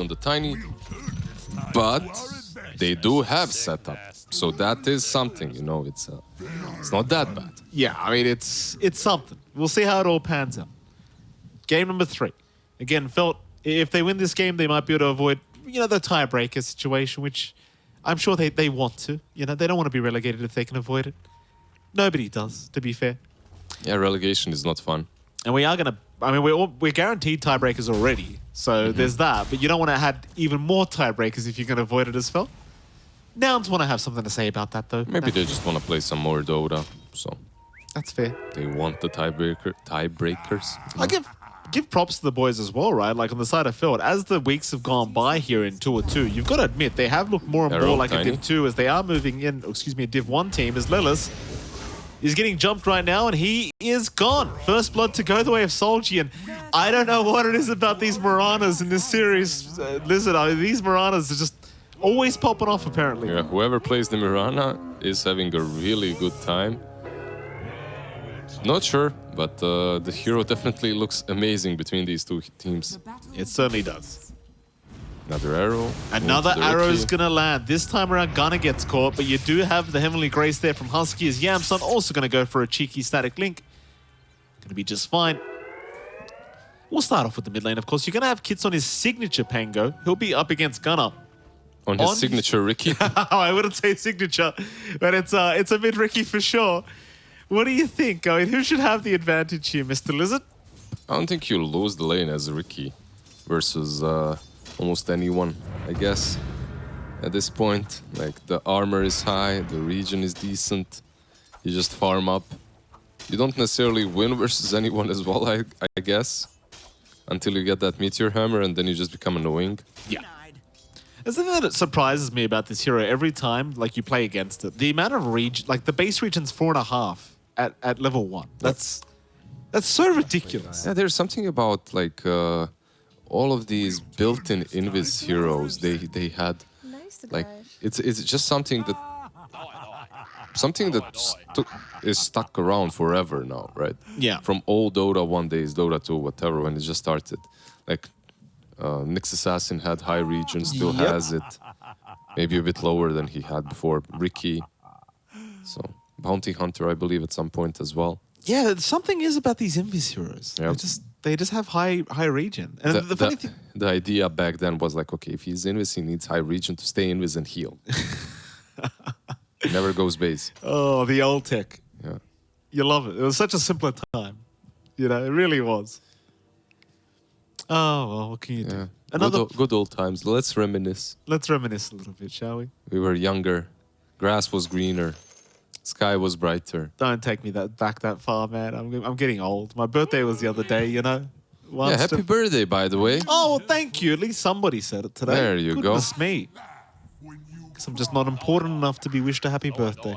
on the Tiny, but they do have setup. So that is something, you know, it's not that bad. Yeah, I mean, it's something. We'll see how it all pans out. Game number 3. Again, felt if they win this game, they might be able to avoid, you know, the tiebreaker situation, which I'm sure they want to. You know, they don't want to be relegated if they can avoid it. Nobody does, to be fair. Yeah, relegation is not fun. And we are going to, I mean, we're guaranteed tiebreakers already. So there's that. But you don't want to add even more tiebreakers if you're going to avoid it as well. Nouns want to have something to say about that, though. Maybe they just want to play some more Dota, so That's fair. they want the tiebreakers. I give props to the boys as well, right? Like on the side of field, as the weeks have gone by here in 2-2, you've got to admit they have looked more and more like Tiny. a Div 2 as they are moving in, a Div 1 team as Lilith is getting jumped right now and he is gone. First blood to go the way of Solji, and I don't know what it is about these Miranas in this series, Lizard. I mean, these Miranas are just always popping off apparently. Yeah, whoever plays the Mirana is having a really good time. Not sure, but the hero definitely looks amazing between these two teams. It certainly does. Another arrow. Another Move to the arrow's Ricky. gonna land. This time around, Gunner gets caught, but you do have the Heavenly Grace there from Husky as Yamsun also gonna go for a cheeky static link. Gonna be just fine. We'll start off with the mid lane, of course. You're gonna have Kits on his signature Pango. He'll be up against Gunner. On his signature Ricky. I wouldn't say signature, but it's a mid Ricky for sure. What do you think? I mean, who should have the advantage here, Mr. Lizard? I don't think you'll lose the lane as Ricky versus almost anyone, I guess. At this point, like the armor is high, the region is decent. You just farm up. You don't necessarily win versus anyone as well, I guess, until you get that meteor hammer and then you just become annoying. Yeah. The thing that surprises me about this hero every time, like you play against it, the amount of region, like the base region's 4.5 at level 1. That's so ridiculous. Yeah, there's something about like all of these built-in invis heroes they had. Like it's just something that is stuck around forever now, right? Yeah. From old Dota 1 days, Dota 2, whatever, when it just started. Like Nyx Assassin had high region, still has it. Maybe a bit lower than he had before. Ricky. So Bounty Hunter, I believe, at some point as well. Yeah, something is about these Invis heroes. Yep. They just have high region. And the funny thing, the idea back then was like, okay, if he's Invis, he needs high region to stay Invis and heal. He never goes base. oh, the old tech. Yeah. You love it. It was such a simpler time. You know, it really was. Oh, well, what can you do? Yeah. Another. Good old times. Let's reminisce. Let's reminisce a little bit, shall we? We were younger. Grass was greener. Sky was brighter. Don't take me back that far, man. I'm getting old. My birthday was the other day, you know. Yeah, happy birthday, by the way. Oh, well, thank you. At least somebody said it today. There you go. Goodness me. Because I'm just not important enough to be wished a happy birthday.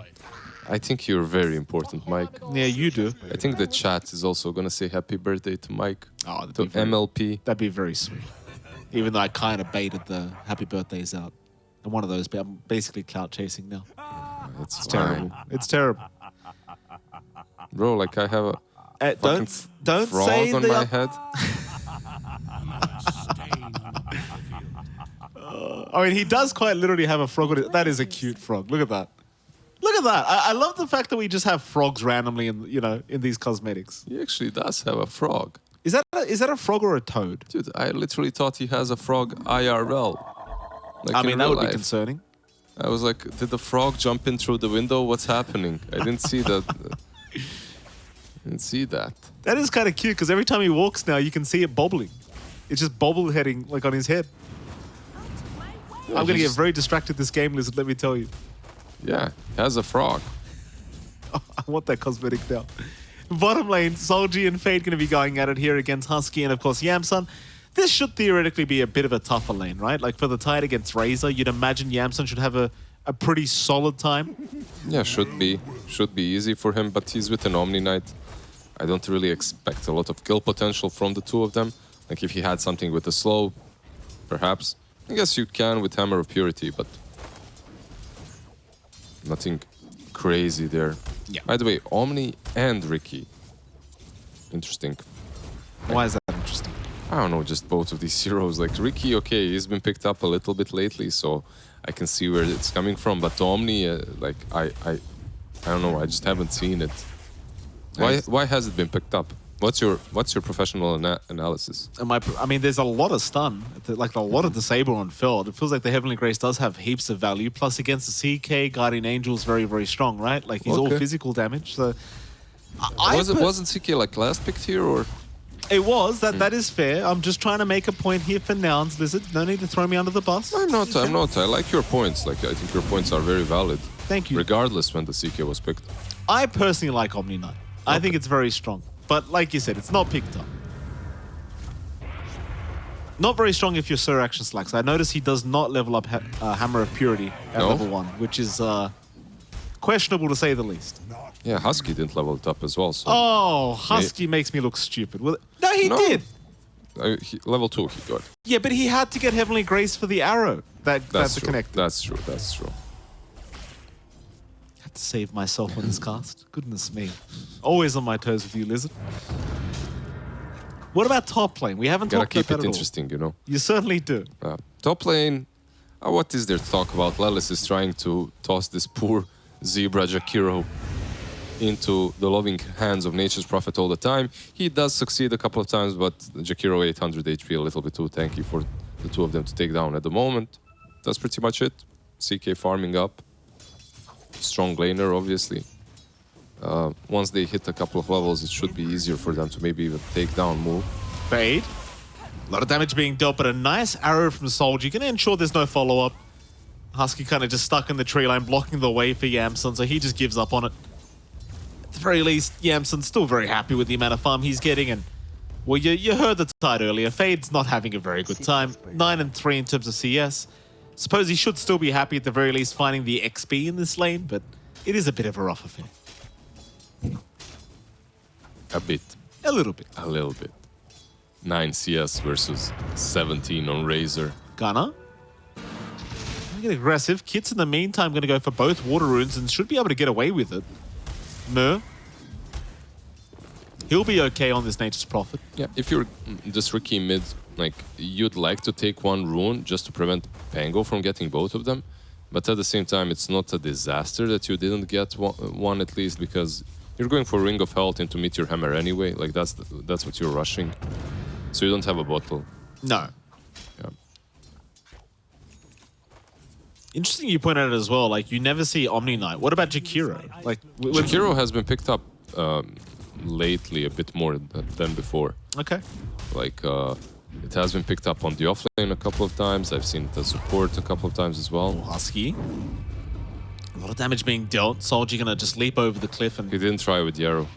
I think you're very important, Mike. Yeah, you do. I think the chat is also going to say happy birthday to Mike. Oh, that'd To be very, MLP. that'd be very sweet. Even though I kind of baited the happy birthdays out. I'm one of those, but I'm basically clout chasing now. It's Terrible. It's terrible. Bro, like I have a Don't frog say on my head. I mean, he does quite literally have a frog on it. That is a cute frog. Look at that. Look at that. I love the fact that we just have frogs randomly in these cosmetics. He actually does have a frog. Is that a frog or a toad? Dude, I literally thought he has a frog IRL. Like I in mean, that real would be life. concerning. I was like, did the frog jump in through the window? What's happening? I didn't see that. Didn't see that. That is kind of cute because every time he walks now, you can see it bobbling. It's just bobbleheading like on his head. I'm going to get very distracted this game, Lizard, let me tell you. Yeah, he has a frog. I want that cosmetic now. Bottom lane, Solji and Fade going to be going at it here against Husky and, of course, Yamsun. This should theoretically be a bit of a tougher lane, right? Like for the Tide against Razor, you'd imagine Yamsun should have a pretty solid time. Yeah, should be. Should be easy for him, but he's with an Omni Knight. I don't really expect a lot of kill potential from the two of them. Like if he had something with a slow, perhaps. I guess you can with Hammer of Purity, but nothing crazy there. Yeah. By the way, Omni and Ricky. Interesting. Why is that interesting? I don't know, just both of these heroes. Like Ricky, okay, he's been picked up a little bit lately, so I can see where it's coming from. But Omni, like I don't know, I just haven't seen it. Why has it been picked up? What's your professional analysis? I mean, there's a lot of stun, like a lot of disable on Feld. It feels like the Heavenly Grace does have heaps of value. Plus, against the CK, Guardian Angel is very, very strong, right? Like he's all physical damage. So, wasn't CK like last picked here, or? It was. That is fair. I'm just trying to make a point here for nouns, Lizard. No need to throw me under the bus. I'm not. I like your points. Like I think your points are very valid. Thank you. Regardless when the CK was picked. I personally like Omni Knight. I think it's very strong. But like you said, it's not picked up. Not very strong if you're Sir Action Slacks. I notice he does not level up Hammer of Purity at level 1, which is questionable to say the least. Yeah, Husky didn't level it up as well. So oh, Husky makes me look stupid. Well, no, he did. Level 2 he got. Yeah, but he had to get Heavenly Grace for the arrow. That's the connect. That's true. Had to save myself on this cast. Goodness me. Always on my toes with you, Lizard. What about top lane? We haven't talked about that at all. Gotta keep it interesting, you know. You certainly do. Top lane, what is there to talk about? Lelis is trying to toss this poor Zebra Jakiro into the loving hands of Nature's Prophet all the time. He does succeed a couple of times, but Jakiro 800 HP, a little bit too tanky for the two of them to take down at the moment. That's pretty much it. CK farming up. Strong laner, obviously. Once they hit a couple of levels, it should be easier for them to maybe even take down move. Fade. A lot of damage being dealt, but a nice arrow from Soldier. Gonna ensure there's no follow-up. Husky kind of just stuck in the tree line, blocking the way for Yamson, so he just gives up on it. At the very least, Yamson's still very happy with the amount of farm he's getting, and well, you heard the tide earlier. Fade's not having a very good time. 9 and 3 in terms of CS. Suppose he should still be happy at the very least finding the XP in this lane, but it is a bit of a rough affair. A bit. A little bit. A little bit. 9 CS versus 17 on Razor. Gunner. Get aggressive. Kit's in the meantime going to go for both water runes and should be able to get away with it. Mer. He'll be okay on this Nature's Prophet. Yeah, if you're just Ricky mid, like, you'd like to take one rune just to prevent Pango from getting both of them. But at the same time, it's not a disaster that you didn't get one at least, because you're going for Ring of Health into Meteor Hammer anyway. Like, that's what you're rushing. So you don't have a bottle. No. Yeah. Interesting you point out as well, like, you never see Omni Knight. What about Jakiro? Like, Jakiro has been picked up lately a bit more than before. Okay. Like, it has been picked up on the offlane a couple of times. I've seen it as support a couple of times as well. Husky. A lot of damage being dealt. Soldier gonna just leap over the cliff and... He didn't try with Yarrow.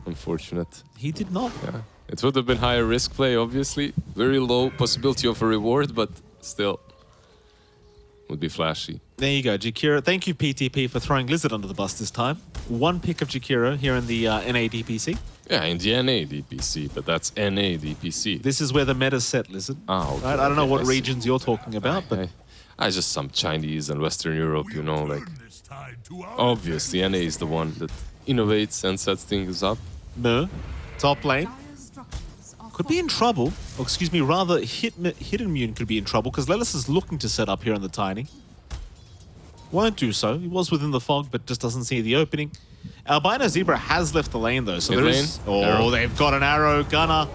Unfortunate. He did not. Yeah. It would have been higher risk play, obviously. Very low possibility of a reward, but still. Would be flashy. There you go, Jakiro. Thank you, PTP, for throwing Lizard under the bus this time. One pick of Jakiro here in the NA DPC. Yeah, in the NA DPC, but that's NA DPC. This is where the meta's set, Lizard. Oh, okay, right? I don't know what regions you're talking about, but... I just some Chinese and Western Europe, you know, like... Obviously, NA is the one that innovates and sets things up. No. Top lane. Could be in trouble. Or excuse me, rather Hidden Immune could be in trouble because Lelis is looking to set up here on the Tiny. Won't do so. He was within the fog, but just doesn't see the opening. Albino Zebra has left the lane though, so there is... Oh, arrow. They've got an arrow. Gunner.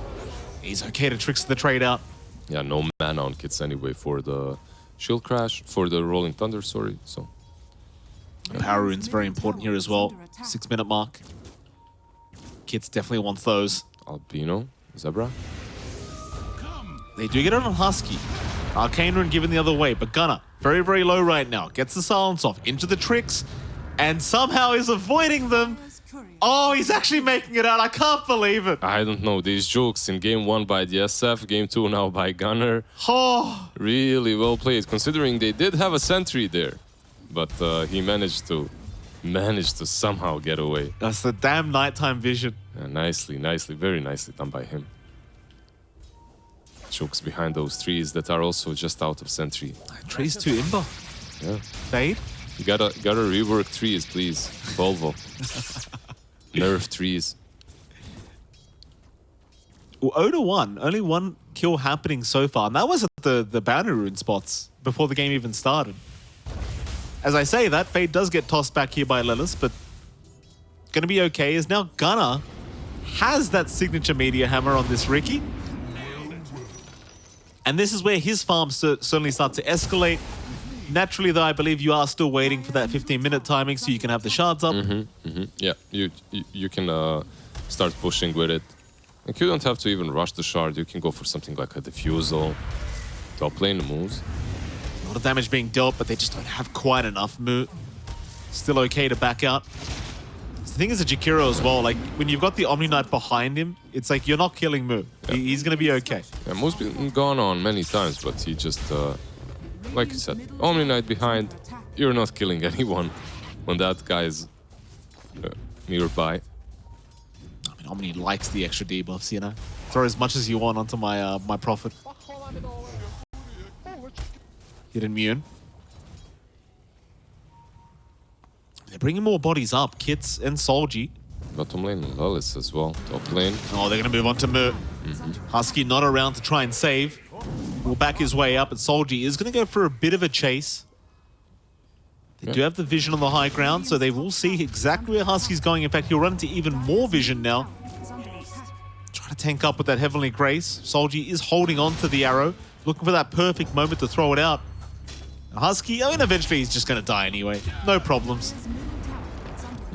He's okay to tricks the trade out. Yeah, no mana on kits anyway for the Shield Crash, for the Rolling Thunder, sorry, so... Yeah. Power Rune's very important here as well. 6-minute mark. Kits definitely wants those. Albino, Zebra. They do get it on Husky. Arcane Rune given the other way, but Gunner, very, very low right now. Gets the silence off, into the tricks, and somehow is avoiding them. Oh, he's actually making it out. I can't believe it. I don't know. These jokes in game 1 by the SF, game 2 now by Gunner. Oh. Really well played, considering they did have a sentry there. But he managed to somehow get away. That's the damn nighttime vision. Yeah, nicely, very nicely done by him. Chokes behind those trees that are also just out of sentry. Trees to Imba. Yeah. Fade. You gotta rework trees, please. Volvo. Nerf trees. Well, 0-1. Only one kill happening so far. And that was at the boundary rune spots before the game even started. As I say that, Fade does get tossed back here by Lilith, but going to be okay as now Gunnar has that signature meteor hammer on this Ricky. And this is where his farm certainly starts to escalate. Naturally, though, I believe you are still waiting for that 15-minute timing so you can have the shards up. Yeah, you can start pushing with it. Like, you don't have to even rush the shard. You can go for something like a diffusal. Top lane moves. A lot of damage being dealt, but they just don't have quite enough. Moot still okay to back out. The thing is, a Jakiro as well. Like, when you've got the Omni Knight behind him, it's like you're not killing Moot. Yeah. He's going to be okay. Yeah, Moot's been gone on many times, but he just, like you said, Omni Knight behind. You're not killing anyone when that guy is nearby. I mean, Omni likes the extra debuffs, you know. Throw as much as you want onto my my Prophet. Hit immune. They're bringing more bodies up, Kits and Solji. Bottom lane, Lilith as well. Top lane. Oh, they're going to move on to Moot. Husky not around to try and save. Will back his way up, and Solji is going to go for a bit of a chase. They do have the vision on the high ground, so they will see exactly where Husky's going. In fact, he'll run into even more vision now. Trying to tank up with that Heavenly Grace. Solji is holding on to the arrow, looking for that perfect moment to throw it out. Husky, I mean, eventually he's just going to die anyway. No problems.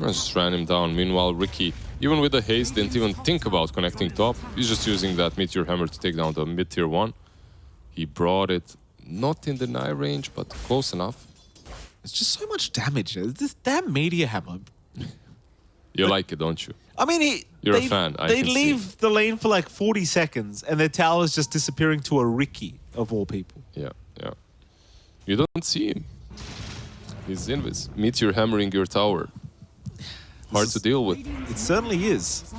I just ran him down. Meanwhile, Ricky, even with the haste, didn't even think about connecting top. He's just using that Meteor Hammer to take down the mid-tier 1. He brought it not in the nigh range, but close enough. It's just so much damage. This damn Meteor Hammer. You like it, don't you? I mean, You're a fan. They leave the lane for like 40 seconds, and their tower's just disappearing to a Ricky, of all people. Yeah. You don't see him. He's invis. Meteor hammering your tower. Hard to deal with. It certainly is.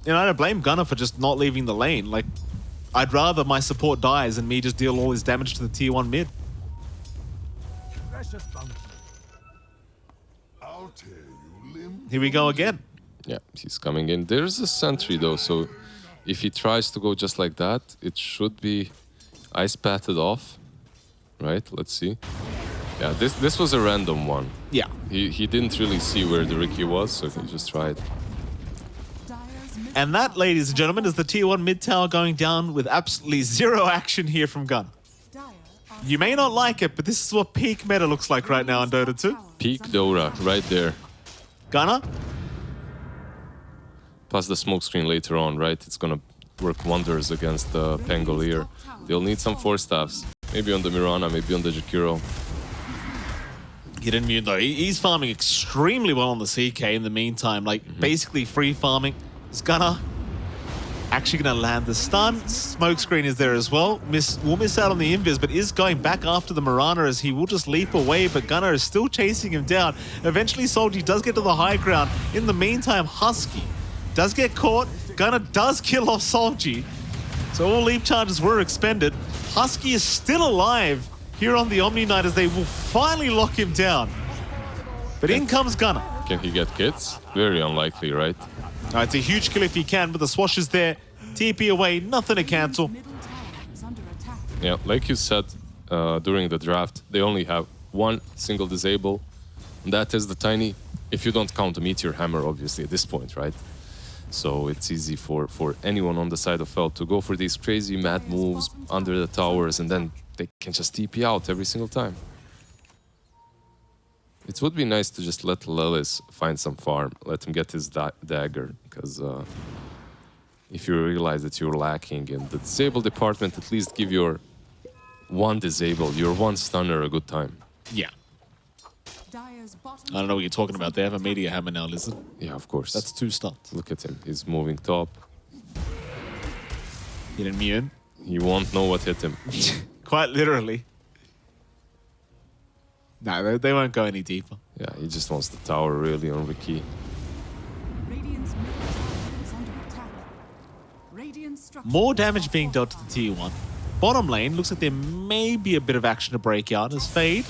You know, I don't blame Gunnar for just not leaving the lane. Like, I'd rather my support dies than me just deal all his damage to the tier 1 mid. Here we go again. Yeah, he's coming in. There's a sentry though, so if he tries to go just like that, it should be ice patted off. Right, let's see. Yeah, this was a random one. Yeah. He didn't really see where the Ricky was, so he just tried. And that, ladies and gentlemen, is the tier 1 mid tower going down with absolutely zero action here from Gunnar. You may not like it, but this is what peak meta looks like right now in Dota 2. Peak Dora, right there. Gunnar? Plus the smoke screen later on, right? It's gonna work wonders against the Pangolier. They'll need some force staffs. Maybe on the Mirana, maybe on the Jakiro. He didn't mute though. He's farming extremely well on the CK in the meantime. Like, basically free farming. Is Gunnar actually going to land the stun? Smokescreen is there as well. Will miss out on the invis, but is going back after the Mirana as he will just leap away, but Gunnar is still chasing him down. Eventually, Solji does get to the high ground. In the meantime, Husky does get caught. Gunnar does kill off Solji. So all leap charges were expended. Husky is still alive here on the Omni Knight as they will finally lock him down. But in comes Gunnar. Can he get kits? Very unlikely, right? It's a huge kill if he can, but the swash is there. TP away, nothing to cancel. Yeah, like you said during the draft, they only have one single disable. And that is the tiny, if you don't count the Meteor Hammer, obviously, at this point, right? So it's easy for anyone on the side of Feld to go for these crazy mad moves under the towers, and then they can just TP out every single time. It would be nice to just let Lilith find some farm, let him get his dagger, because if you realize that you're lacking in the disable department, at least give your one disable, your one stunner a good time. Yeah. I don't know what you're talking about. They have a Meteor Hammer now, listen. Yeah, of course. That's 2 stuns. Look at him. He's moving top. Hit immune. He won't know what hit him. Quite literally. No, they won't go any deeper. Yeah, he just wants the tower really on Ricky. More damage being dealt to the tier 1. Bottom lane, looks like there may be a bit of action to break out as Fade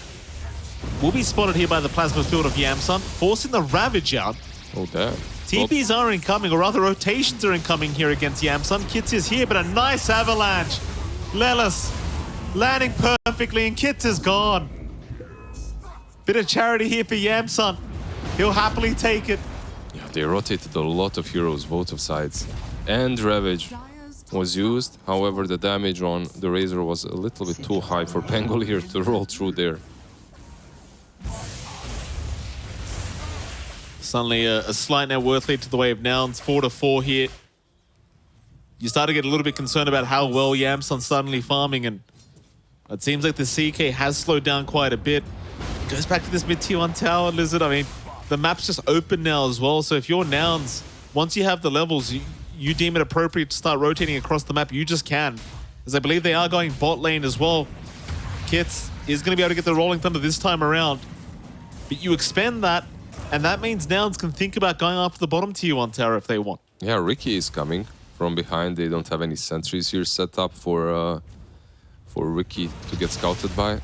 will be spotted here by the Plasma Field of Yamsun, forcing the Ravage out. Oh, damn. TPs are incoming, or rather rotations are incoming here against Yamsun. Kits is here, but a nice avalanche. Lelis landing perfectly, and Kits is gone. Bit of charity here for Yamsun. He'll happily take it. Yeah, they rotated a lot of heroes, both of sides. And Ravage was used. However, the damage on the Razor was a little bit too high for Pangolier to roll through there. Suddenly a slight net worth lead to the way of Nouns, 4-4 here. You start to get a little bit concerned about how well Yamsun's suddenly farming, and it seems like the CK has slowed down quite a bit. It goes back to this mid-tier 1 tower, Lizard. I mean, the map's just open now as well, so if you're Nouns, once you have the levels, you deem it appropriate to start rotating across the map, you just can. As I believe they are going bot lane as well. Kits is going to be able to get the Rolling Thunder this time around. But you expend that, and that means Nouns can think about going after the bottom tier 1 tower if they want. Yeah, Ricky is coming from behind. They don't have any sentries here set up for Ricky to get scouted by.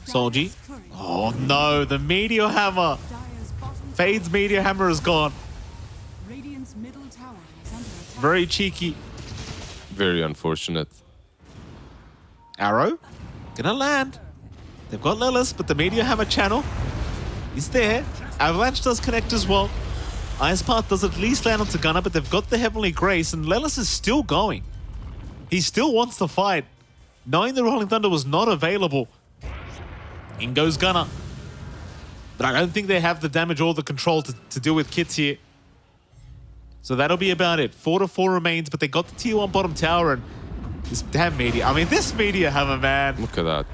Solji. Oh no, the Meteor Hammer. Fade's Meteor Hammer is gone. Very cheeky. Very unfortunate. Arrow. Gonna land. They've got Lelis, but the Meteor Hammer channel is there. Avalanche does connect as well. Ice Path does at least land onto Gunner, but they've got the Heavenly Grace, and Lelis is still going. He still wants to fight. Knowing the Rolling Thunder was not available. In goes Gunner. But I don't think they have the damage or the control to deal with Kits here. So that'll be about it. 4-4 remains, but they got the tier 1 bottom tower, and this damn Meteor. I mean, this Meteor Hammer, man. Look at that.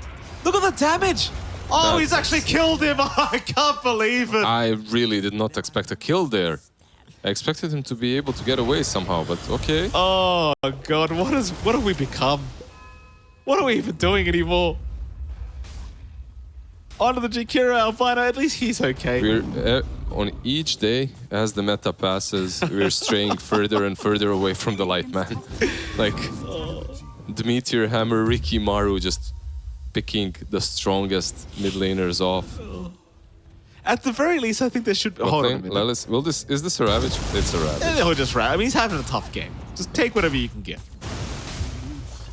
Look at the damage. Oh, he's actually killed him. I can't believe it. I really did not expect a kill there. I expected him to be able to get away somehow, but okay. Oh, God. What have we become? What are we even doing anymore? Onto the Jakiro Albino. At least he's okay. We're on each day, as the meta passes, we're straying further and further away from the light man. Like, the Meteor Hammer, Ricky, Maru just picking the strongest mid laners off. At the very least, I think there should... Hold on a minute. Lelis, is this a Ravage? It's a Ravage. He'll just ravage. I mean, he's having a tough game. Just take whatever you can get.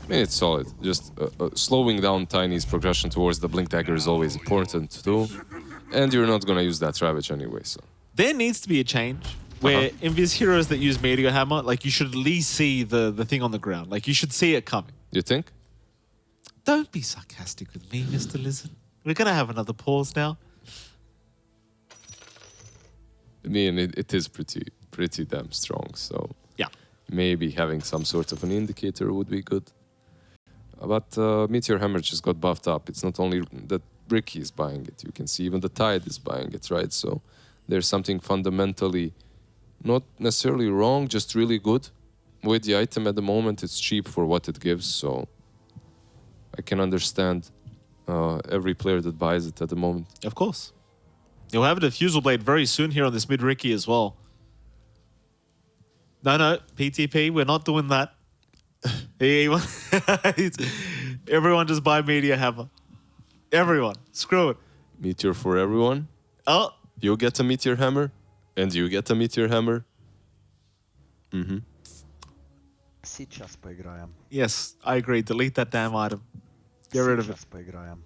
I mean, it's solid. Just slowing down Tiny's progression towards the Blink Dagger is always important too. And you're not going to use that Ravage anyway, so... There needs to be a change where in these heroes that use Meteor Hammer, like, you should at least see the thing on the ground. Like, you should see it coming. You think? Don't be sarcastic with me, Mr. Lizard. We're going to have another pause now. I mean, it is pretty damn strong, so... Yeah. Maybe having some sort of an indicator would be good. But Meteor Hammer just got buffed up. It's not only that Ricky is buying it. You can see even the Tide is buying it, right? So there's something fundamentally not necessarily wrong, just really good with the item at the moment. It's cheap for what it gives, so I can understand every player that buys it at the moment. Of course. You'll have a Diffusal Blade very soon here on this mid Ricky as well. No, PTP, we're not doing that. Everyone just buy Meteor Hammer. Everyone. Screw it. Meteor for everyone. Oh. You get a Meteor Hammer, and you get a Meteor Hammer. Mm-hmm. Сейчас поиграем. Yes, I agree. Delete that damn item. Get rid of it. Сейчас поиграем.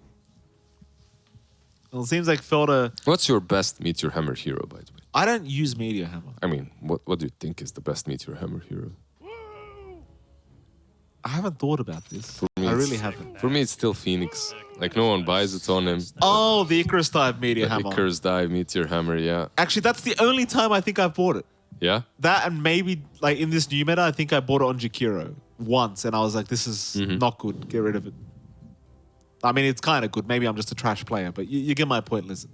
Well, it seems like Felder... What's your best Meteor Hammer hero, by the way? I don't use Meteor Hammer. I mean, what do you think is the best Meteor Hammer hero? I haven't thought about this. For me, I really haven't. For me, it's still Phoenix. Like, no one buys it on him. Oh, the Icarus Dive Meteor Hammer. Icarus Dive Meteor Hammer, yeah. Actually, that's the only time I think I've bought it. Yeah? That and maybe, like, in this new meta, I think I bought it on Jakiro once, and I was like, this is not good. Get rid of it. I mean, it's kind of good. Maybe I'm just a trash player, but you get my point, Lizard.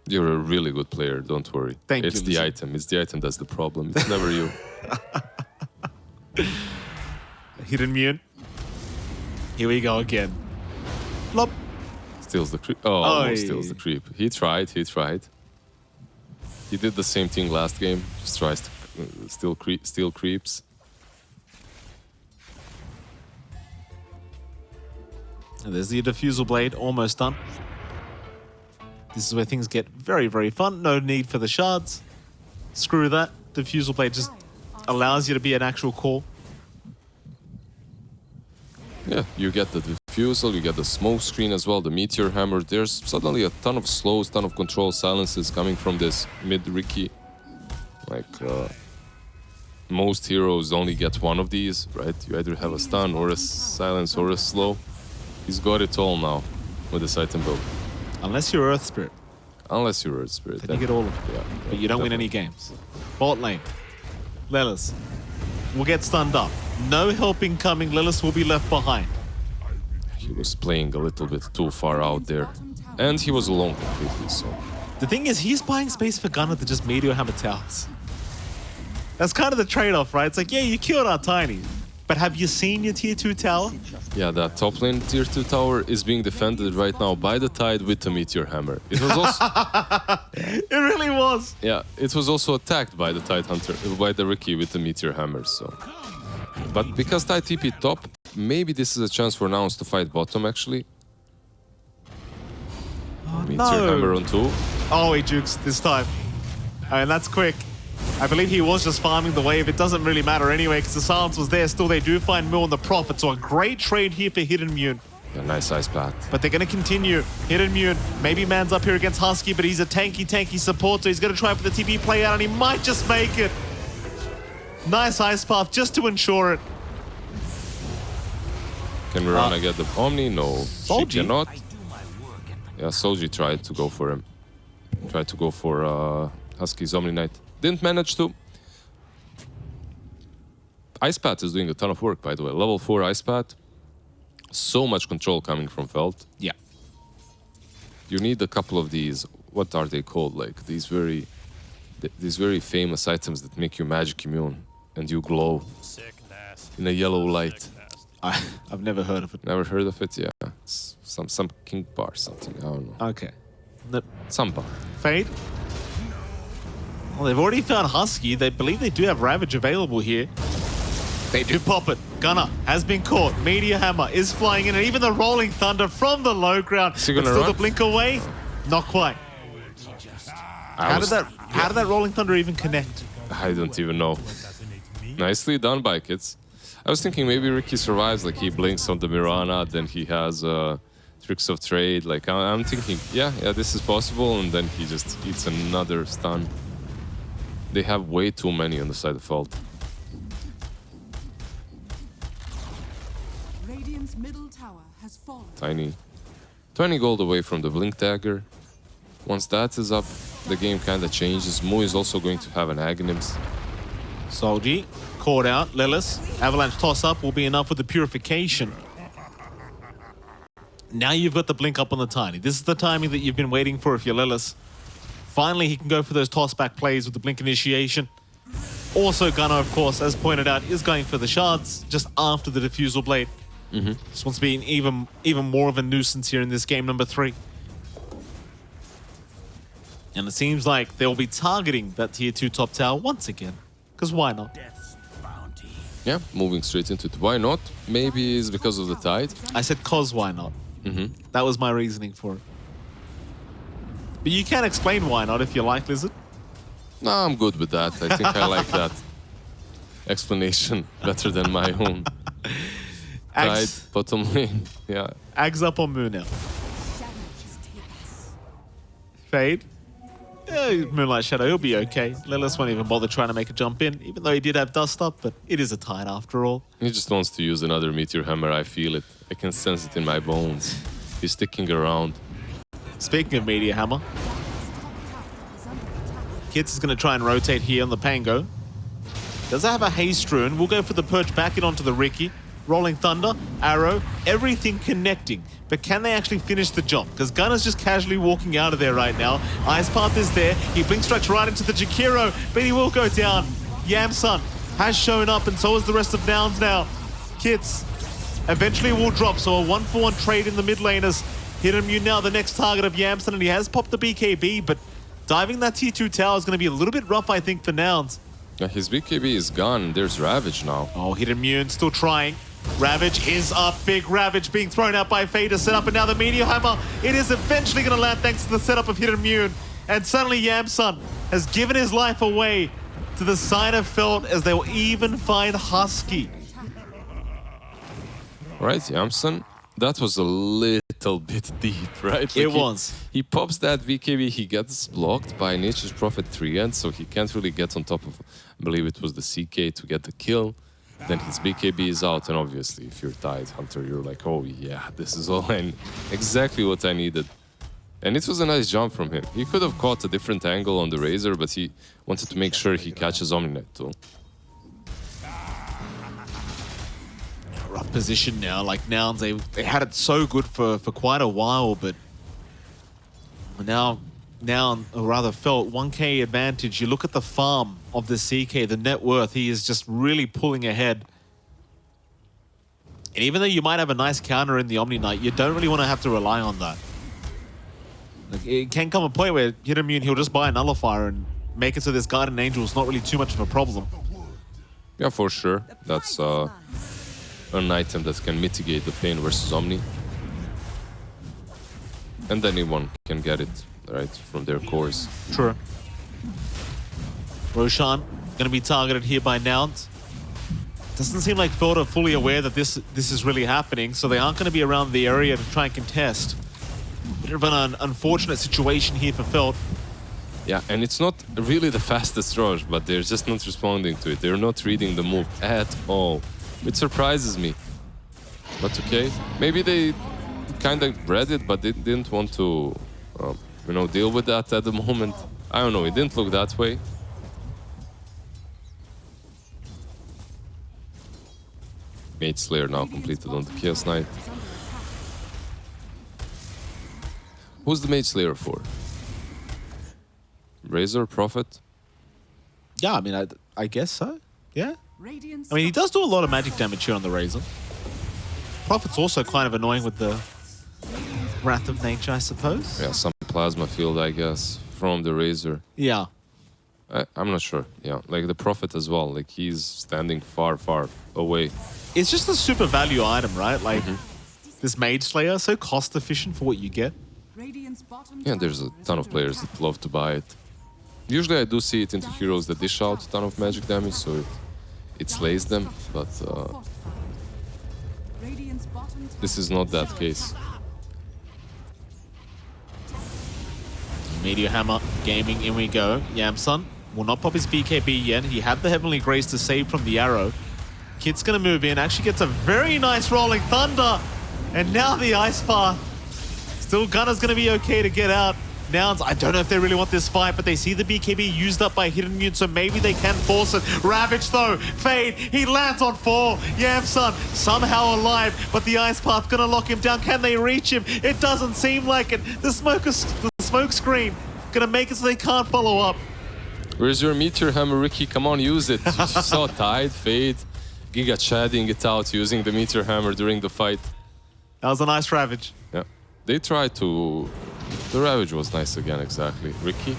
You're a really good player, don't worry. Thank you, It's the item. It's the item that's the problem. It's never you. Hidden Mune. Here we go again. Flop. Steals the creep. Oh, almost steals the creep. He tried. He did the same thing last game. Just tries to steal creeps. And there's the diffusal blade, almost done. This is where things get very, very fun. No need for the shards. Screw that. Diffusal blade just allows you to be an actual core. Yeah, you get the diffusal, you get the smoke screen as well, the meteor hammer. There's suddenly a ton of slows, ton of control silences coming from this mid Ricky. Like, most heroes only get one of these, right? You either have a stun or a silence or a slow. He's got it all now with this item build. Unless you're Earth Spirit. Unless you're Earth Spirit. Then you get all of it. Yeah, But you don't win any games. Bot lane. Lilith will get stunned up. No help incoming. Lilith will be left behind. He was playing a little bit too far out there. And he was alone completely, so... The thing is, he's buying space for Gunnar to just meteor hammer towers. That's kind of the trade-off, right? It's like, yeah, you killed our Tiny, but have you seen your tier 2 tower? Yeah, that top lane tier 2 tower is being defended right now by the Tide with the meteor hammer. It was also... It really was. Yeah, it was also attacked by the Tide Hunter, by the Ricky with the meteor hammer, so... But because Tide TP top, maybe this is a chance for nouns to fight bottom, actually. Meteor hammer on 2. Oh, he jukes this time. And that's quick. I believe he was just farming the wave. It doesn't really matter anyway because the silence was there. Still, they do find Mill on the Prophet. So a great trade here for Hidden Mune. Yeah, nice ice path. But they're going to continue. Hidden Mune. Maybe man's up here against Husky, but he's a tanky support. So he's going to try for the TP play out and he might just make it. Nice ice path just to ensure it. Can Mirana get the Omni? No, Solji? she cannot. Yeah, Solji tried to go for him. Tried to go for Husky's Omni Knight. Didn't manage to. Ice Path is doing a ton of work, by the way. Level 4 Ice Path. So much control coming from Felt. Yeah. You need a couple of these. What are they called? Like these very famous items that make you magic immune and you glow in a yellow light. I've never heard of it. Never heard of it? Yeah. It's some king bar something. I don't know. Okay. Some bar. Fade. Well, they've already found Husky. They believe they do have Ravage available here. They do pop it. Gunnar has been caught. Meteor Hammer is flying in, and even the Rolling Thunder from the low ground. Is he gonna still run? the blink away? Not quite. How did that Rolling Thunder even connect? I don't even know. Nicely done by kids. I was thinking maybe Ricky survives, like he blinks on the Mirana, then he has tricks of trade. Like I'm thinking, yeah, this is possible, and then he just eats another stun. They have way too many on the side of Fault. Radiant's middle tower has fallen. Tiny 20 gold away from the blink dagger. Once that is up, the game kind of changes. Mu is also going to have an Aghanims. Solji caught out. Lilith. Avalanche toss-up will be enough with the purification. Now you've got the blink up on the Tiny. This is the timing that you've been waiting for if you're Lilith. Finally, he can go for those toss-back plays with the blink initiation. Also, Gunnar, of course, as pointed out, is going for the shards just after the diffusal blade. This wants to be an even more of a nuisance here in this game number 3. And it seems like they'll be targeting that tier 2 top tower once again. Because why not? Yeah, moving straight into it. Why not? Maybe it's because of the Tide. I said cause why not? That was my reasoning for it. But you can explain why not if you like, Lizard. No, I'm good with that. I think I like that explanation better than my own. Tide, bottom lane. Yeah. Ags up on Moon now. Fade. Moonlight Shadow, he'll be okay. Lilith won't even bother trying to make a jump in, even though he did have dust up, but it is a Tide after all. He just wants to use another Meteor Hammer. I feel it. I can sense it in my bones. He's sticking around. Speaking of Meteor Hammer, Kits is going to try and rotate here on the Pango. Does have a haste rune. We'll go for the perch back it onto the Ricky. Rolling Thunder, Arrow, everything connecting. But can they actually finish the job? Because Gunner's just casually walking out of there right now. Ice Path is there. He blink strikes right into the Jakiro, but he will go down. Yamsun has shown up, and so is the rest of Nouns now. Kits eventually will drop, so a 1-for-1 trade in the mid laners. Hidden Mune now the next target of Yamsun, and he has popped the BKB, but diving that tier 2 tower is going to be a little bit rough, I think, for Nouns. Yeah, his BKB is gone. There's Ravage now. Oh, Hidden Mune still trying. Ravage is up. Big Ravage being thrown out by Faye to set up, and now the Meteor Hammer. It is eventually going to land thanks to the setup of Hidden Immune. And suddenly Yamsun has given his life away to the side of Felt as they will even find Husky. Right, Yamsun, that was a little bit deep, right? It was. He pops that VKB, he gets blocked by Nature's Prophet 3-end, so he can't really get on top of, I believe it was the CK to get the kill. Then his BKB is out, and obviously if you're Tide Hunter, you're like, oh yeah, this is all exactly what I needed. And it was a nice jump from him. He could have caught a different angle on the Razor, but he wanted to make sure he catches Omninet too. Rough position now, like Nouns, they had it so good for quite a while, but now, or rather Felt, 1k advantage. You look at the farm of the CK, the net worth, he is just really pulling ahead. And even though you might have a nice counter in the Omni Knight, you don't really want to have to rely on that. Like, it can come a point where Hidden Immune, he'll just buy a Nullifier and make it so this Guardian Angel is not really too much of a problem. Yeah, for sure. That's an item that can mitigate the pain versus Omni. And anyone can get it, right, from their cores. True. Roshan going to be targeted here by Nouns. Doesn't seem like Feld are fully aware that this is really happening, so they aren't going to be around the area to try and contest. Bit of an unfortunate situation here for Feld. Yeah, and it's not really the fastest rush, but they're just not responding to it. They're not reading the move at all. It surprises me. But okay, maybe they kind of read it, but they didn't want to, you know, deal with that at the moment. I don't know, it didn't look that way. Mage Slayer now completed on the Chaos Knight. Who's the Mage Slayer for? Razor, Prophet? Yeah, I mean, I guess so. Yeah. Radiant's I mean, he does do a lot of magic damage here on the Razor. Prophet's also kind of annoying with the Wrath of Nature, I suppose. Yeah, some plasma field, I guess, from the Razor. Yeah. I'm not sure. Yeah, like the Prophet as well. Like he's standing far, far away. It's just a super value item, right? Like this Mage Slayer, so cost efficient for what you get. Radiant's bottom Yeah, there's a tower ton is of players under that love to buy it. Usually I do see it into heroes that dish out a ton of magic damage, so it slays them, but Radiant's bottom tower this is not that case. Meteor Hammer Gaming, in we go. Yamsun will not pop his BKB yet. He had the Heavenly Grace to save from the arrow. Kid's gonna move in, actually gets a very nice Rolling Thunder. And now the Ice Path. Still Gunner's gonna be okay to get out. Nouns, I don't know if they really want this fight, but they see the BKB used up by Hidden Immune, so maybe they can force it. Ravage though, Fade, he lands on 4. Yamsun somehow alive, but the Ice Path gonna lock him down. Can they reach him? It doesn't seem like it. The smoke screen gonna make it so they can't follow up. Where's your Meteor Hammer, Ricky? Come on, use it. You saw Tide, Fade, Giga chatting it out using the Meteor Hammer during the fight. That was a nice Ravage. Yeah, they tried to... The Ravage was nice again, exactly. Ricky?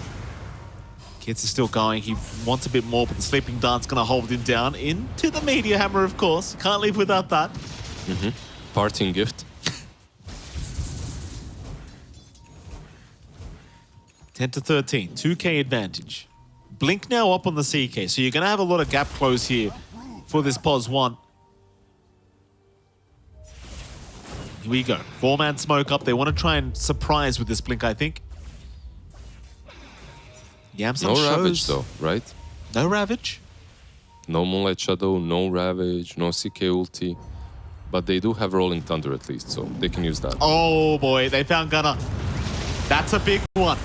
Kids is still going. He wants a bit more, but the Sleeping Dance gonna hold him down into the Meteor Hammer, of course. Can't leave without that. Parting gift. 10 to 13, 2k advantage. Blink now up on the CK, so you're gonna have a lot of gap close here for this POS 1. Here we go. 4-man smoke up. They want to try and surprise with this blink, I think. Yamsun No shows... Ravage though, right? No Ravage? No Moonlight Shadow, no Ravage, no CK ulti. But they do have Rolling Thunder at least, so they can use that. Oh boy, they found Gunner. That's a big one.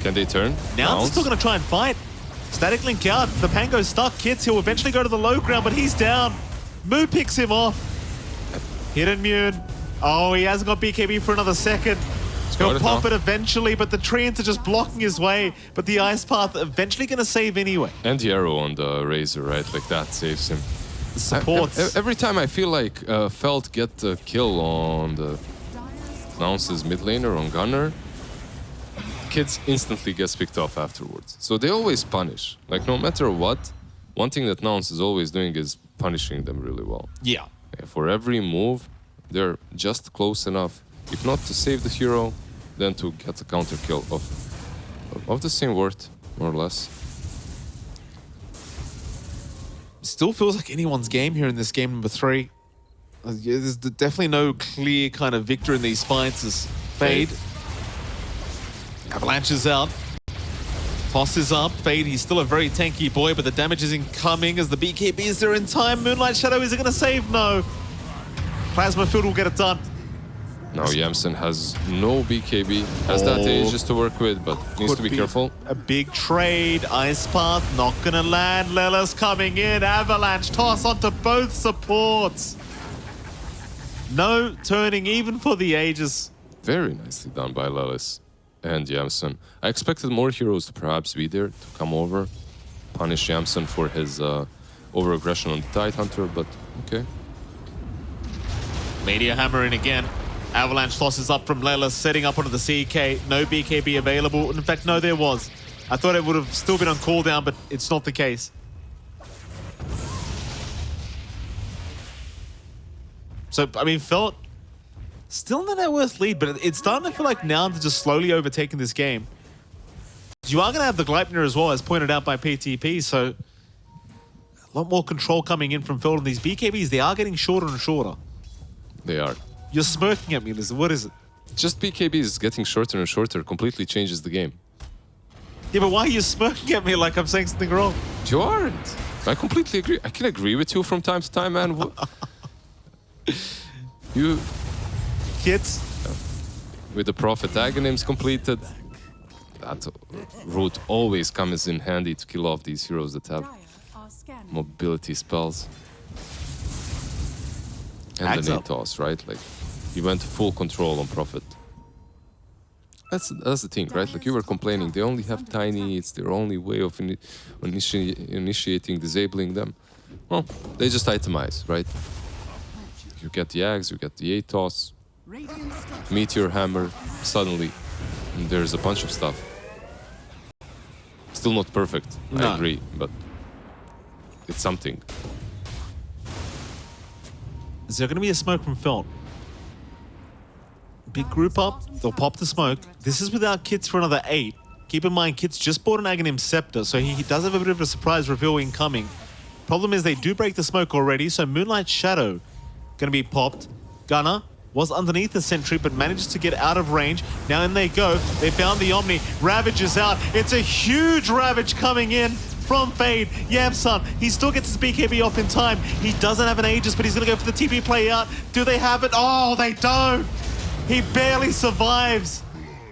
Can they turn? Now Bounce? he's still going to try and fight. Static link out. The Pango's stuck. Kids, he'll eventually go to the low ground, but he's down. Moo picks him off. Hidden Immune. Oh, he hasn't got BKB for another second. He'll pop it eventually, but the treants are just blocking his way. But the Ice Path eventually going to save anyway. And the arrow on the Razor, right? Like that saves him. The supports. Every time I feel like Felt get the kill on the Nounce's mid laner on Gunner, Kids instantly gets picked off afterwards. So they always punish. Like no matter what, one thing that nouns is always doing is punishing them really well. Yeah. For every move, they're just close enough, if not to save the hero, then to get a counter kill of the same worth, more or less. Still feels like anyone's game here in this game number 3. There's definitely no clear kind of victor in these fights as Fade. Avalanche is out. Toss is up. Fade, he's still a very tanky boy, but the damage is incoming as the BKB is there in time. Moonlight Shadow, is it going to save? No. Plasma Field will get it done. Now Yamsen has no BKB, has that Aegis to work with, but needs to be careful. A big trade. Ice Path not going to land. Lelis coming in. Avalanche toss onto both supports. No turning even for the Aegis. Very nicely done by Lelis and Yamsen. I expected more heroes to perhaps be there, to come over, punish Yamsen for his over-aggression on the Tidehunter, but okay. Meteor Hammer in again. Avalanche tosses up from Lelis, setting up onto the CK. No BKB available. In fact, no, there was. I thought it would have still been on cooldown, but it's not the case. So, I mean, Felt still in the net worth lead, but it's starting to feel like nouns are just slowly overtaking this game. You are going to have the Gleipnir as well, as pointed out by PTP, so a lot more control coming in from Felt on these BKBs. They are getting shorter and shorter. They are. You're smirking at me, Liz. What is it? Just BKBs getting shorter and shorter completely changes the game. Yeah, but why are you smirking at me like I'm saying something wrong? You aren't. I completely agree. I can agree with you from time to time, man. You... Kids? With the Prophet Aghanims completed, that route always comes in handy to kill off these heroes that have Dire are scanning. mobility spells. And Adds the up. nade toss, right? Like, you went full control on Prophet. That's the thing, right? Like, you were complaining, they only have tiny, it's their only way of initiating, disabling them. Well, they just itemize, right? You get the Axe, you get the ATOS, Radiant structures. Meteor Hammer, suddenly there's a bunch of stuff. Still not perfect, No. I agree, but it's something. Is there going to be a smoke from Felt? Big group up, they'll pop the smoke. This is without Kits for another 8. Keep in mind, Kits just bought an Aghanim Scepter, so he does have a bit of a surprise reveal incoming. Problem is they do break the smoke already, so Moonlight Shadow going to be popped. Gunner was underneath the sentry, but manages to get out of range. Now in they go. They found the Omni. Ravage is out. It's a huge Ravage coming in from Fade. Yamsun, he still gets his BKB off in time. He doesn't have an Aegis, but he's going to go for the TP play out. Do they have it? Oh, they don't. He barely survives.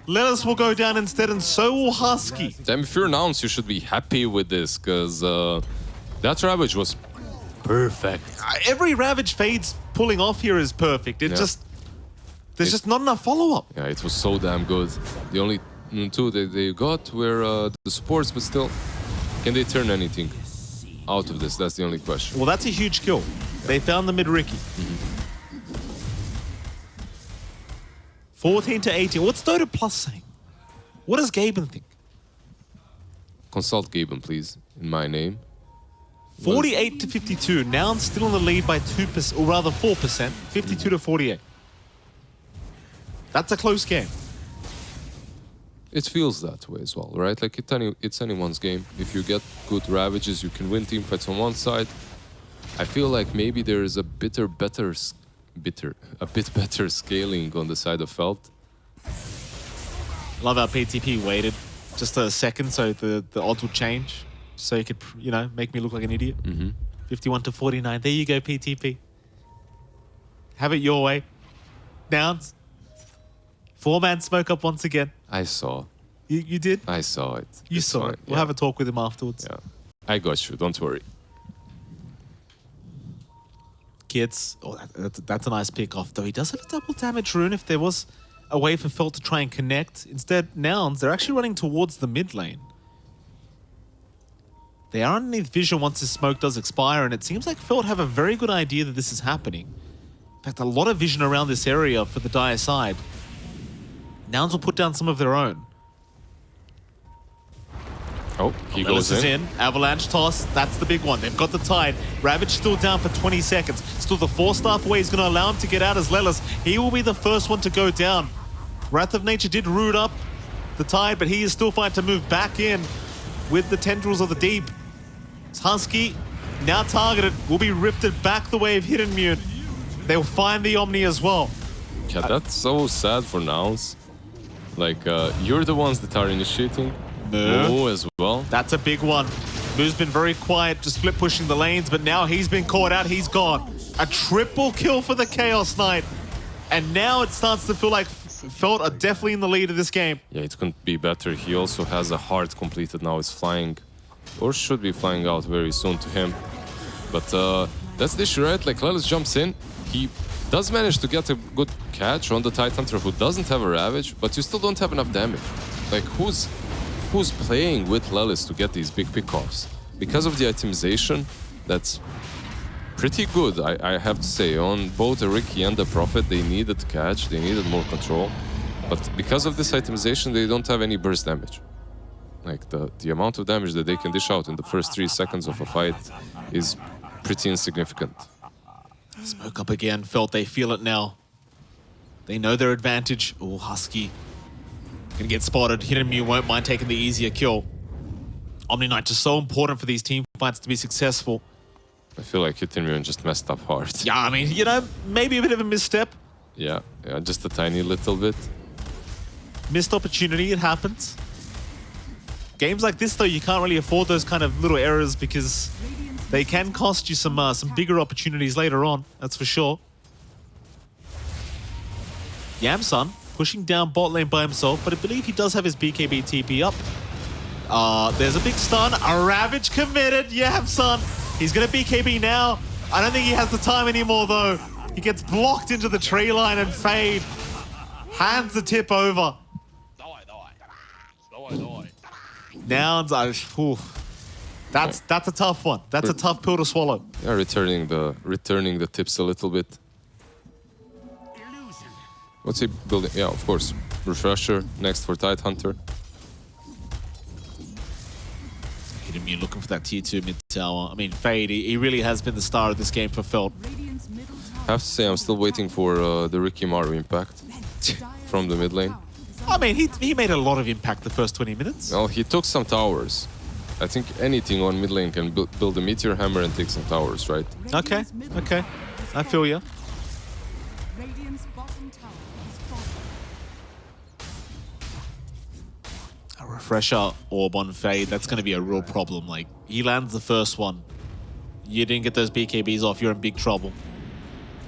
Lelis will go down instead, and so will Husky. Damn, if you're nouns, you should be happy with this, because that Ravage was perfect. Every Ravage Fade's pulling off here is perfect. It Yeah. just... There's just not enough follow-up. Yeah, it was so damn good. The only two that they got were the supports, but still, can they turn anything out of this? That's the only question. Well, that's a huge kill. They found the mid-Ricky. 14 to 18. What's Dota Plus saying? What does Gaben think? Consult Gaben, please, in my name. 48 to 52. Now still in the lead by 2%, or rather 4%. 52 to 48. That's a close game. It feels that way as well, right? Like it's anyone's game. If you get good Ravages, you can win teamfights on one side. I feel like maybe there is a bit better scaling on the side of Felt. Love how PTP waited just a second so the odds would change. So you could, you know, make me look like an idiot. 51 to 49. There you go, PTP. Have it your way. Downs. 4-man smoke up once again. I saw. You did? I saw it. You It's saw fine. it. We'll have a talk with him afterwards. Yeah. I got you. Don't worry. Kids. Oh, that's a nice pick off, though. He does have a double damage rune if there was a way for Felt to try and connect. Instead, Nouns, they're actually running towards the mid lane. They are underneath vision once this smoke does expire, and it seems like Felt have a very good idea that this is happening. In fact, a lot of vision around this area for the Dire side. Nouns will put down some of their own. Oh, he Lillis goes is in. in. Avalanche toss. That's the big one. They've got the tide. Ravage still down for 20 seconds. Still the 4-staff away is going to allow him to get out as Lillis. He will be the first one to go down. Wrath of Nature did root up the tide, but he is still fighting to move back in with the Tendrils of the Deep. Husky, now targeted, will be rifted back the way of Hidden Mune. They'll find the Omni as well. Yeah, that's so sad for nouns. Like, you're the ones that are initiating. Moo as well. That's a big one. Moo's been very quiet, just split pushing the lanes, but now he's been caught out, he's gone. A triple kill for the Chaos Knight. And now it starts to feel like Felt are definitely in the lead of this game. Yeah, it couldn't be better. He also has a heart completed now. It's flying, or should be flying out very soon to him. But that's the issue, right? Like, Lillis jumps in. He does manage to get a good catch on the Tidehunter who doesn't have a Ravage, but you still don't have enough damage. Like, who's playing with Lillis to get these big pickoffs? Because of the itemization, that's pretty good, I have to say. On both the Ricky and the Prophet, they needed to catch, they needed more control. But because of this itemization, they don't have any burst damage. Like, the amount of damage that they can dish out in the first 3 seconds of a fight is pretty insignificant. Smoke up again. Felt they feel it now. They know their advantage. Oh, Husky. Gonna get spotted. Hidden Mew won't mind taking the easier kill. Omni Knight just so important for these team fights to be successful. I feel like Hidden Mew just messed up hard. Yeah, I mean, you know, maybe a bit of a misstep. Yeah, just a tiny little bit. Missed opportunity, it happens. Games like this, though, you can't really afford those kind of little errors because they can cost you some bigger opportunities later on, that's for sure. Yamsun pushing down bot lane by himself, but I believe he does have his BKB TP up. There's a big stun, a Ravage committed, Yamsun. He's gonna BKB now. I don't think he has the time anymore, though. He gets blocked into the tree line and Fade hands the tip over. Nouns, that's a tough one. That's a tough pill to swallow. Yeah, returning the tips a little bit. What's he building? Yeah, of course. Refresher next for Tidehunter. Hidden Mew looking for that tier 2 mid tower. I mean, Fade, he really has been the star of this game for Felt. I have to say, I'm still waiting for the Ricky Maru impact from the mid lane. I mean, he made a lot of impact the first 20 minutes. Well, he took some towers. I think anything on mid lane can build a Meteor Hammer and take some towers, right? Okay. I feel ya. Radiant's bottom tower is falling. A refresher orb on Fade, that's going to be a real problem. Like, he lands the first one. You didn't get those BKBs off, you're in big trouble.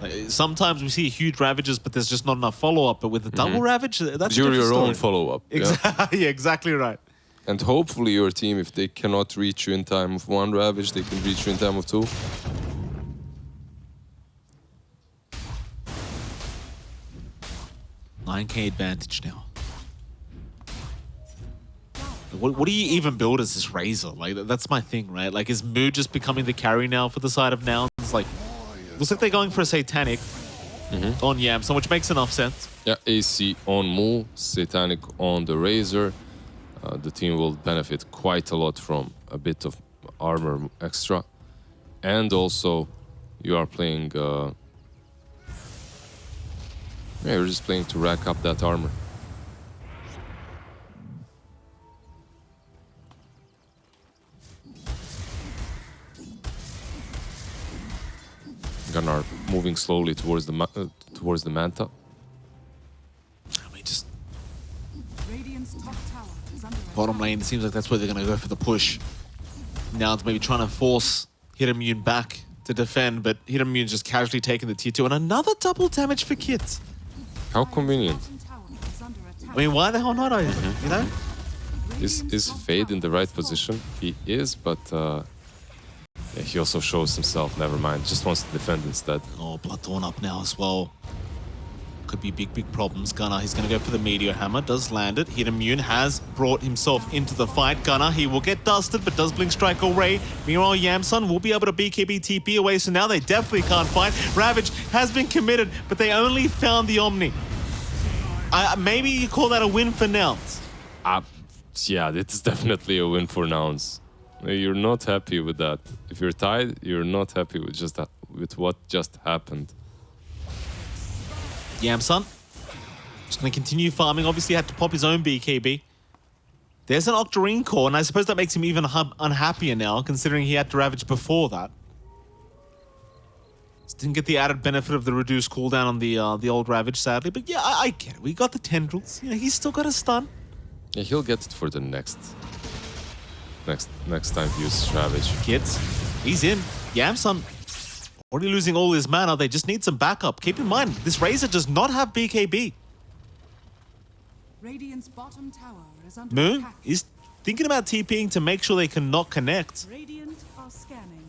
Like, sometimes we see huge ravages, but there's just not enough follow-up. But with the double ravage, that's You're a different your own story. follow-up. Yeah? Yeah, exactly right. And hopefully your team, if they cannot reach you in time of 1 Ravage, they can reach you in time of 2. $9K advantage now. What do you even build as this Razor? Like, that's my thing, right? Like, is Moo just becoming the carry now for the side of Nouns? Like, looks like they're going for a Satanic on Yamsun, which makes enough sense. Yeah, AC on Moo, Satanic on the Razor. The team will benefit quite a lot from a bit of armor extra. And also, you are playing... yeah, you're just playing to rack up that armor. Gunnar moving slowly towards the Manta. I mean, just Radiant's top tower is under bottom lane, it seems like that's where they're going to go for the push. Now it's maybe trying to force Hidden Mew back to defend, but Hidden Mew just casually taking the tier 2. And another double damage for Kit. How convenient. bottom tower is under attack. I mean, why the hell not? You know? Is Fade in the right position? He is, but yeah, he also shows himself, never mind. Just wants to defend instead. Oh, Bloodthorn up now as well. Could be big problems. Gunnar, he's going to go for the Meteor Hammer. Does land it. Hidden Mew has brought himself into the fight. Gunnar, he will get dusted, but does Blink Strike away. Meanwhile, Yamsun will be able to BKB TP away, so now they definitely can't fight. Ravage has been committed, but they only found the Omni. Maybe you call that a win for Nouns. Yeah, it's definitely a win for nouns. You're not happy with that. If you're tied, you're not happy with just that, with what just happened. Yamsun just going to continue farming. Obviously had to pop his own BKB. There's an Octarine core, and I suppose that makes him even unhappier now, considering he had to Ravage before that. Just didn't get the added benefit of the reduced cooldown on the old Ravage, sadly. But yeah, I get it. We got the tendrils. You know, he's still got a stun. Yeah, he'll get it for the next time he uses Ravage. Kids, he's in. Yamsun already losing all his mana. They just need some backup. Keep in mind, this Razor does not have BKB. Radiant's bottom tower is under Moon attack. is thinking about TPing to make sure they cannot connect. Radiant are scanning.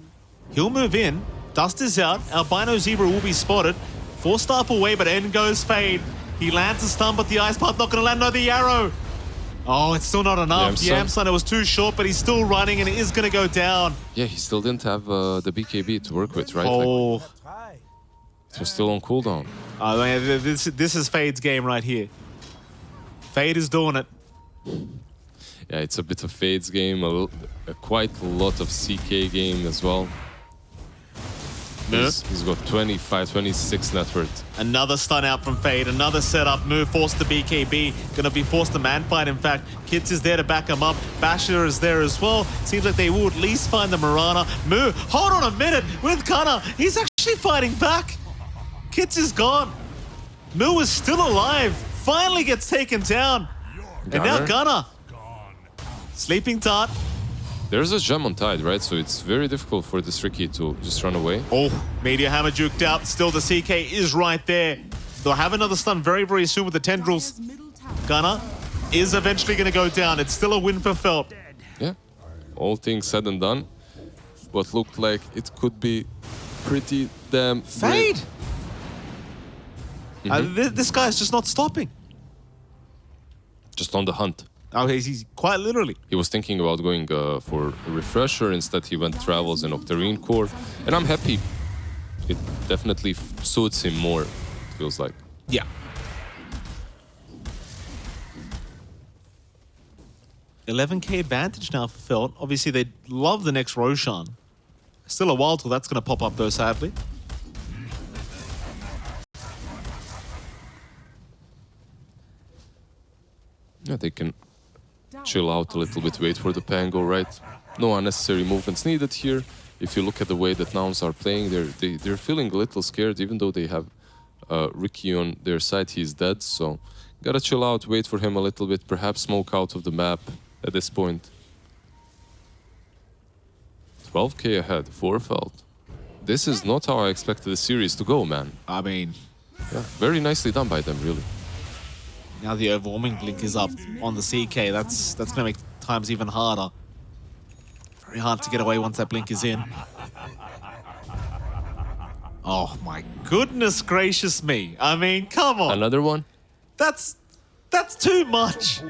He'll move in. Dust is out. Albino Zebra will be spotted. 4-staff away, but in goes Fade. He lands a stun, but the Ice Path not going to land. No, the arrow. Oh, it's still not enough. Yamsun, it was too short, but he's still running, and it is going to go down. Yeah, he still didn't have the BKB to work with, right? Oh. Like, it was still on cooldown. This is Fade's game right here. Fade is doing it. Yeah, it's a bit of Fade's game, quite a lot of CK game as well. He's got 25, 26 net worth. Another stun out from Fade, another setup move, forced to BKB. Gonna be forced to man fight, in fact. Kits is there to back him up. Basher is there as well. Seems like they will at least find the Mirana. Moo, hold on a minute, with Gunner. He's actually fighting back. Kits is gone. Moo is still alive. Finally gets taken down. And now Gunner. Sleeping Tart. There's a gem on Tide, right? So it's very difficult for this Ricky to just run away. Oh, Meteor Hammer juked out. Still the CK is right there. They'll have another stun very, very soon with the tendrils. Dire's middle tower Gunner is eventually going to go down. It's still a win for Felt. Yeah. All things said and done. What looked like it could be pretty damn Fade! This guy's just not stopping. just on the hunt. Oh, he's quite literally. He was thinking about going for a refresher. Instead, he went Travels and Octarine Core. And I'm happy. It definitely suits him more, it feels like. Yeah. $11K advantage now for Felt. Obviously, they love the next Roshan. Still a while till that's going to pop up, though, sadly. Yeah, they can chill out a little bit, wait for the Pango, right? No unnecessary movements needed here. If you look at the way that nouns are playing, they're feeling a little scared, even though they have Ricky on their side. He's dead, so gotta chill out, wait for him a little bit, perhaps smoke out of the map at this point. 12K ahead for Felt. This is not how I expected the series to go, man. I mean, Yeah, very nicely done by them, really. now the overwhelming blink is up on the CK. That's going to make times even harder. Very hard to get away once that blink is in. Oh my goodness gracious me. I mean, come on. Another one? That's too much.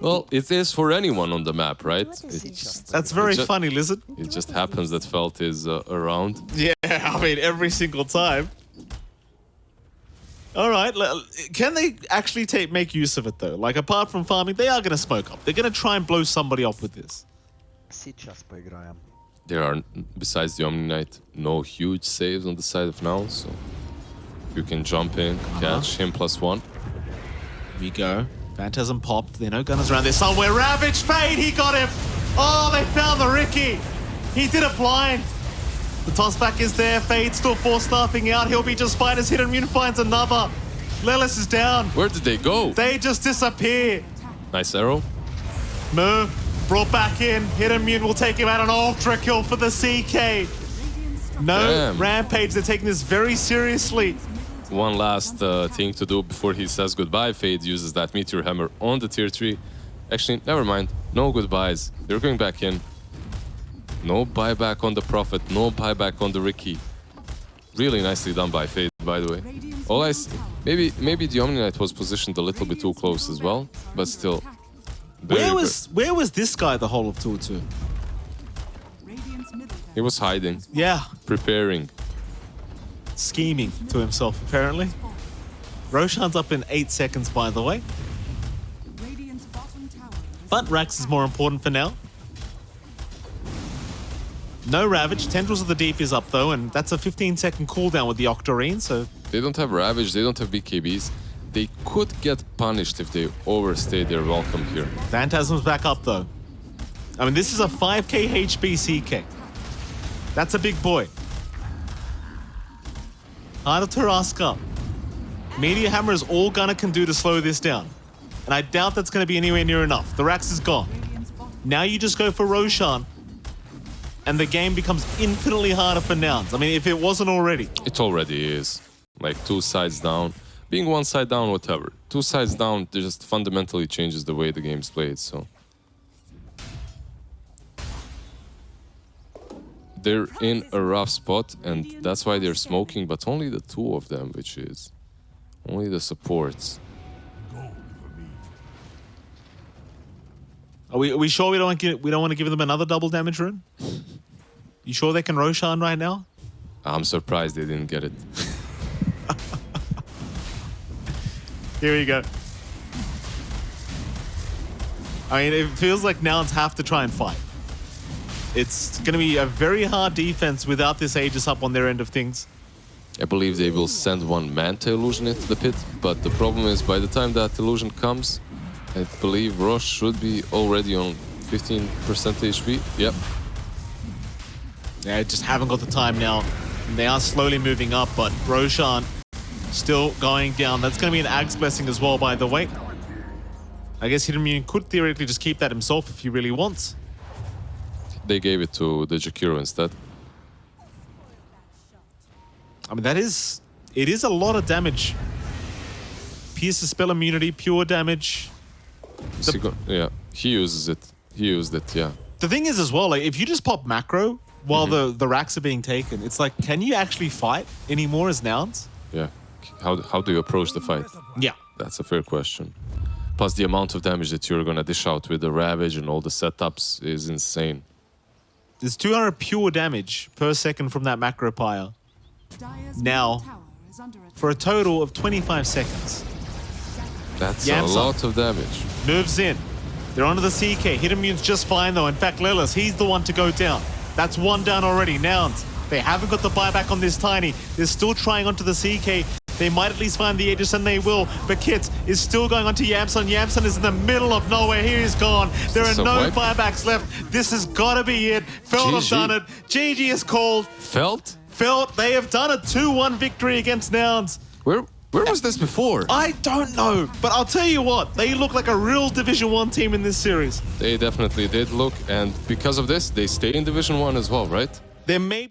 Well, it is for anyone on the map, right? That's very It's ju- funny, Lizard. It just happens that Felt is around. Yeah, I mean, every single time. All right, can they actually make use of it, though? Like, apart from farming, they are going to smoke up. They're going to try and blow somebody up with this. Сейчас поиграем. There are, besides the Omni Knight, no huge saves on the side of now, so you can jump in, catch him +1. Here we go. Phantasm popped. They know Gunner's around there somewhere. Ravage Fade, he got him. Oh, they found the Ricky. He did it blind. The tossback is there. Fade still 4-staffing out. He'll be just fine as Hidden Immune finds another. Lelis is down. Where did they go? They just disappear. Nice arrow. Moo brought back in. Hidden Immune will take him out an ultra kill for the CK. No Damn. Rampage. They're taking this very seriously. One last thing to do before he says goodbye. Fade uses that Meteor Hammer on the tier 3. Actually, never mind. No goodbyes. They're going back in. No buyback on the Prophet. No buyback on the Ricky. Really nicely done by Fade, by the way. All I see, maybe the Omni Knight was positioned a little bit too close as well, but still. Where was this guy the whole of Tour 2? Radiant's middle tower. He was hiding, Yeah, preparing. scheming to himself, apparently. Roshan's up in 8 seconds, by the way. Radiant's bottom But Rax is more important for now. No Ravage. Tendrils of the Deep is up though, and that's a 15-second cooldown with the Octarine, so... They don't have Ravage, they don't have BKBs. They could get punished if they overstay their welcome here. Phantasm's back up though. I mean, this is a 5k HP CK. That's a big boy. Harder to ask up. Meteor Hammer is all Gunner can do to slow this down. And I doubt that's going to be anywhere near enough. The Rax is gone. Now you just go for Roshan. And the game becomes infinitely harder for Nouns. I mean, if it wasn't already. It already is. Like 2 sides down. Being 1 side down, whatever. 2 sides down, it just fundamentally changes the way the game's played, so... They're in a rough spot, and that's why they're smoking, but only the 2 of them, which is... Only the supports. Are we sure we don't want to give them another double damage rune? You sure they can Roshan right now? I'm surprised they didn't get it. Here we go. I mean, it feels like Nouns have to try and fight. It's going to be a very hard defense without this Aegis up on their end of things. I believe they will send 1 Manta Illusion into the pit, but the problem is by the time that illusion comes, I believe Rosh should be already on 15% HP. Yep. They just haven't got the time now. And they are slowly moving up, but Roshan still going down. That's going to be an Ag's Blessing as well, by the way. I guess Hidden could theoretically just keep that himself if he really wants. They gave it to the Jakiro instead. I mean, it is a lot of damage. Pierce spell immunity, pure damage. Yeah, he uses it. He used it, yeah. The thing is as well, like, if you just pop macro while the racks are being taken, it's like, can you actually fight anymore as Nouns? Yeah. How do you approach the fight? Yeah. That's a fair question. Plus the amount of damage that you're gonna dish out with the Ravage and all the setups is insane. There's 200 pure damage per second from that macro pyre. Dire's Now, middle tower is under attack. for a total of 25 seconds. That's Yamsa. a lot of damage. Moves in. They're onto the CK. Hit immune's just fine though. In fact, Lelis, he's the one to go down. That's 1 down already. Nouns, they haven't got the buyback on this Tiny. They're still trying onto the CK. They might at least find the Aegis, and they will. But Kits is still going onto Yamson. Yamson is in the middle of nowhere. He is gone. There are So no what? buybacks left. This has got to be it. Felt have GG. done it. GG is called. Felt? Felt, they have done a 2-1 victory against Nouns. Where was this before? I don't know, but I'll tell you what, they look like a real Division 1 team in this series. They definitely did look, and because of this, they stay in Division 1 as well, right? There may